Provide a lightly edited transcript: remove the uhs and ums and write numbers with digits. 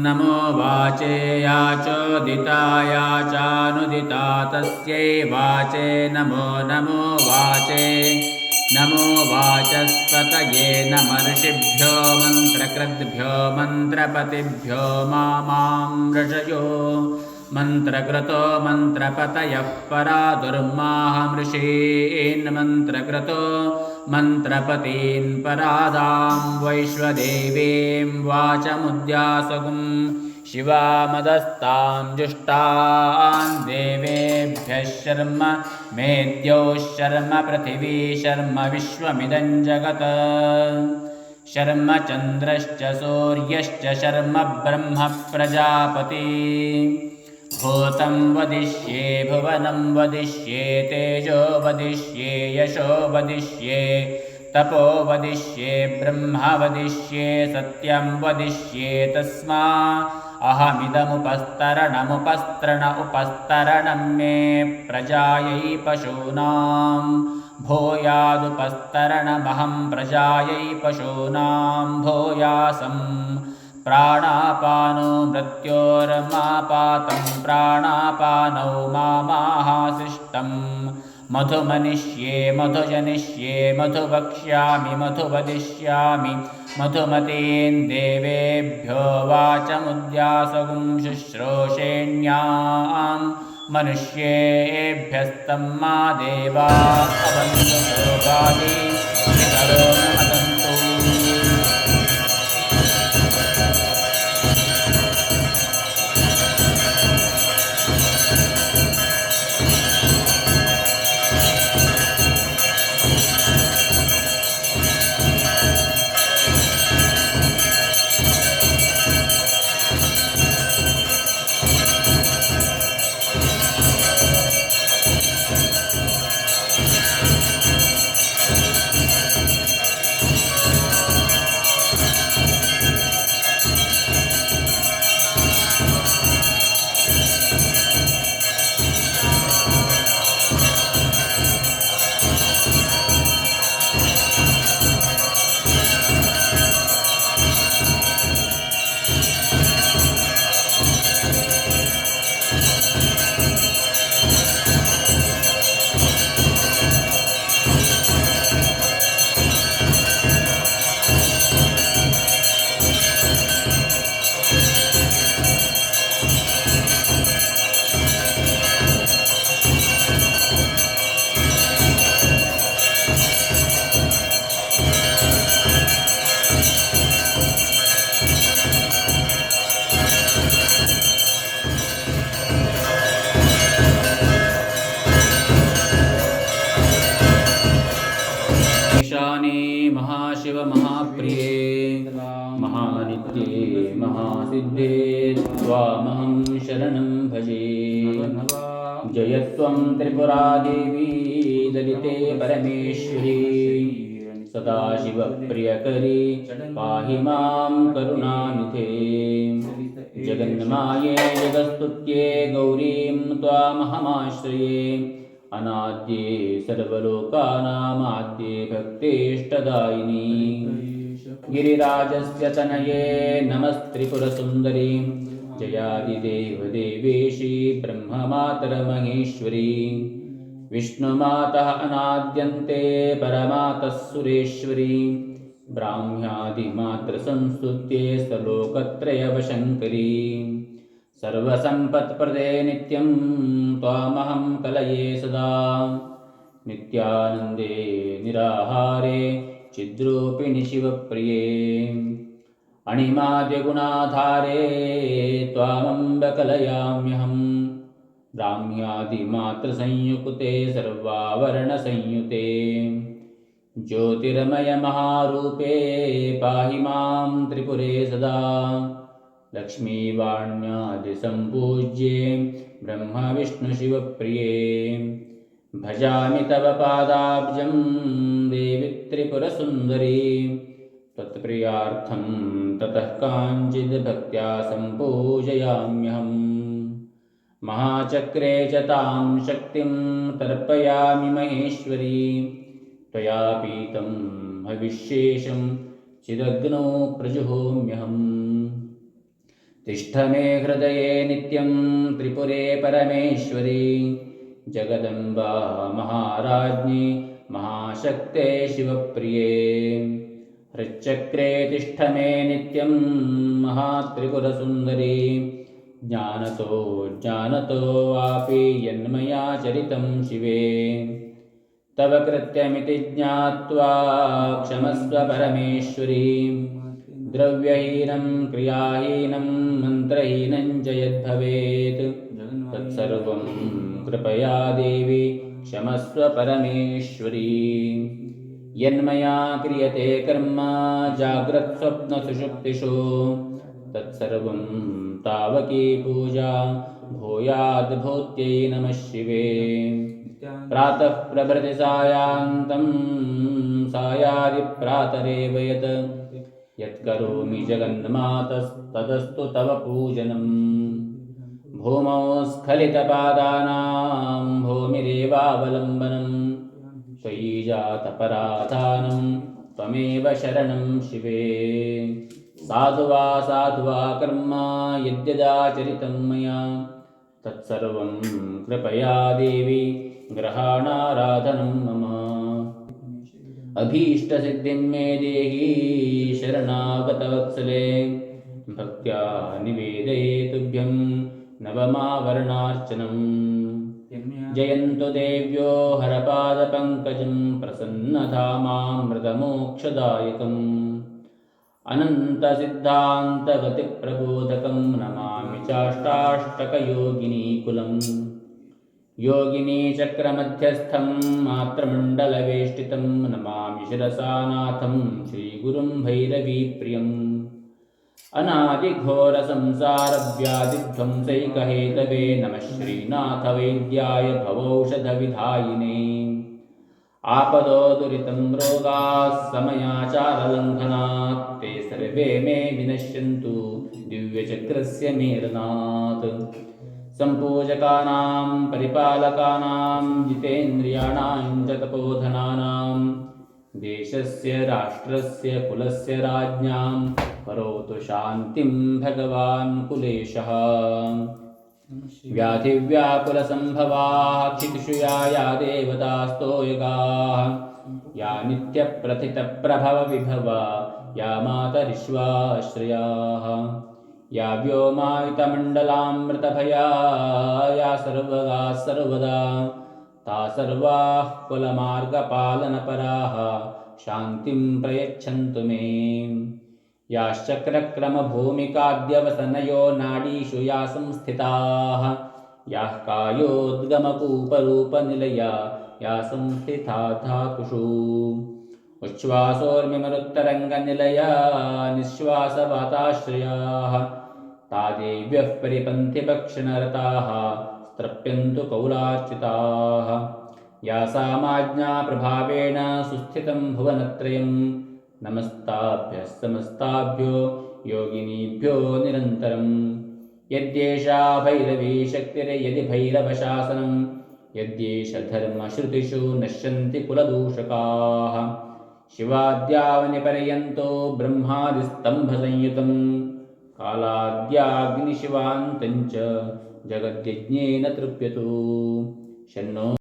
नमो वाचे या चोदिता या चानुदिता तस्यै वाचे नमो नमो वाचे नमो वाचस्पतये नमर्षिभ्यो मन्त्रकृद्भ्यो मन्त्रपतिभ्यो मां ऋषयो मन्त्रकृतो मन्त्रपतयः परा दुर्माहमृषीन् मन्त्रकृतो मन्त्रपतीन् परादां वैश्वदेवीं वाचमुद्यासगुं शिवामदस्तां जुष्टान् देवेभ्यः शर्म मेद्योः शर्म पृथिवी शर्म विश्वमिदं जगत् शर्म चन्द्रश्च सूर्यश्च शर्म ब्रह्म प्रजापति भूतं वदिष्ये भुवनं वदिष्ये तेजो वदिष्ये यशो वदिष्ये तपो वदिष्ये ब्रह्म वदिष्ये सत्यं वदिष्ये तस्मा अहमिदमुपस्तरणमुपस्तरण उपस्तरणं मे प्रजायै पशूनां भूयादुपस्तरणमहं प्रजायै पशूनां भूयासं प्राणापानो मृत्योर्मापातं प्राणापानौ मामाहासिष्टं मधुमनिष्ये मधुजनिष्ये मधुवक्ष्यामि मधुवदिष्यामि मधुमतीन् देवेभ्यो वाचमुद्यासगुं शुश्रूषेण्यां मनुष्येभ्यस्तं मा देवा अवन्तु भोगादि पितरो न मदन्तु। ईशाने महाशिव महाप्रिये महानित्ये महासिद्धे त्वामहं शरणं भजे। जय त्वं त्रिपुरादेवी दलिते परमेश्वरी सदाशिवप्रियकरी पाहि मां करुणानिधे। जगन्माये जगस्तुत्ये गौरीं त्वामहमाश्रये अनाद्ये सर्वलोकानामाद्ये भक्तेष्टदायिनी। गिरिराजस्य तनये नमस्त्रिपुरसुन्दरी जयादिदेवदेवेशी ब्रह्ममातर्महेश्वरी विष्णुमातः अनाद्यन्ते परमातः सुरेश्वरी ब्राह्म्यादिमातृसंस्तुत्ये सलोकत्रयवशङ्करी सर्वसम्पत्प्रदे नित्यं त्वामहं कलये सदा नित्यानन्दे निराहारे चिद्रूपिणि शिवप्रिये अणिमाद्यगुणाधारे त्वामम्ब कलयाम्यहं ब्राह्म्यादिमातृसंयुक्ते सर्वावरणसंयुते ज्योतिर्मयमहारूपे पाहि मां त्रिपुरे सदा लक्ष्मीवाण्यादिसम्पूज्ये ब्रह्मविष्णुशिवप्रिये भजामि तव पादाब्जं देवि त्रिपुरसुन्दरी त्वत्प्रियार्थं ततः काञ्चिद्भक्त्या सम्पूजयाम्यहम् महाचक्रे च तां शक्तिं तर्पयामि महेश्वरी त्वया पीतं हविष्येषं चिदग्नौ प्रजुहोम्यहम् तिष्ठ मे हृदये नित्यं त्रिपुरे परमेश्वरी जगदम्बा महाराज्ञी महाशक्ते शिवप्रिये हृच्चक्रे तिष्ठ मे नित्यं महात्रिपुरसुन्दरी ज्ञानतो वापि यन्मया चरितं शिवे तव कृत्यमिति ज्ञात्वा क्षमस्व परमेश्वरी द्रव्यहीनं क्रियाहीनं मन्त्रहीनं च यद्भवेत् तत्सर्वं कृपया देवी क्षमस्व परमेश्वरी यन्मया क्रियते कर्म जाग्रत्स्वप्नसुषुप्तिषु तत्सर्वं तावकी पूजा भूयाद्भूत्यै नमः शिवे प्रातः प्रभृति सायान्तं सायादिप्रातरेव यत्करोमि जगन्मातस्तदस्तु तव पूजनम् भूमौ स्खलितपादानां भूमिरेवावलम्बनं त्वयि जातपराधानं त्वमेव शरणं शिवे साधु वा कर्म यद्यदाचरितं मया तत्सर्वं कृपया देवी ग्रहाणाराधनं मम अभीष्टसिद्धिं मे देहि शरणागतवत्सले भक्त्या निवेदये तुभ्यं नवमावरणार्चनम् जयन्तु देव्यो हरपादपङ्कजं प्रसन्नधामामृतमोक्षदायकम् अनन्तसिद्धान्तगतिप्रबोधकं नमामि चाष्टाष्टकयोगिनीकुलम् योगिनीचक्रमध्यस्थं मात्रमण्डलवेष्टितं नमामि शिरसानाथं श्रीगुरुं भैरवीप्रियम् अनादिघोरसंसारव्याधिध्वंसैकहेतवे नमः श्रीनाथवैद्याय भवौषधविधायिने आपदो दुरितं रोगाः समयाचारलङ्घनात् ते सर्वे मे विनश्यन्तु दिव्यचक्रस्य मेलनात् सम्पूजकानां परिपालकानां जितेन्द्रियाणां च तपोधनानां देशस्य राष्ट्रस्य कुलस्य राज्ञां करोतु शान्तिं भगवान् कुलेशः व्याधिव्याकुलसम्भवाः क्षितिषु या देवतास्तो युगाः या नित्यप्रथितप्रभवविभवा या मातरिश्वाश्रयाः या व्योमायितमण्डलामृतभया या सर्वगा सर्वदा ता सर्वाः कुलमार्गपालनपराः शान्तिं प्रयच्छन्तु मे याश्चक्रक्रमभूमिकाद्यवसनयो नाडीषु या संस्थिताः याः कायोद्गमकूपरूपनिलया या संस्थिता धातुषु उच्छ्वासोर्मिमरुत्तरङ्गनिलया निःश्वासवाताश्रयाः ता देव्यः परिपन्थिभक्षणरताः स्त्रप्यन्तु कौलार्चिताः या सामाज्ञाप्रभावेण सुस्थितं भुवनत्रयं नमस्ताभ्यः समस्ताभ्यो योगिनीभ्यो निरन्तरं यद्येषा भैरवी शक्तिर्यदि भैरवशासनं यद्येष धर्मश्रुतिषु नश्यन्ति कुलदूषकाः शिवाद्यावनिपर्यन्तो ब्रह्मादिस्तम्भसंयुतं कालाद्याग्निशिवान्तं च जगद्यज्ञेन तृप्यतु शन्नो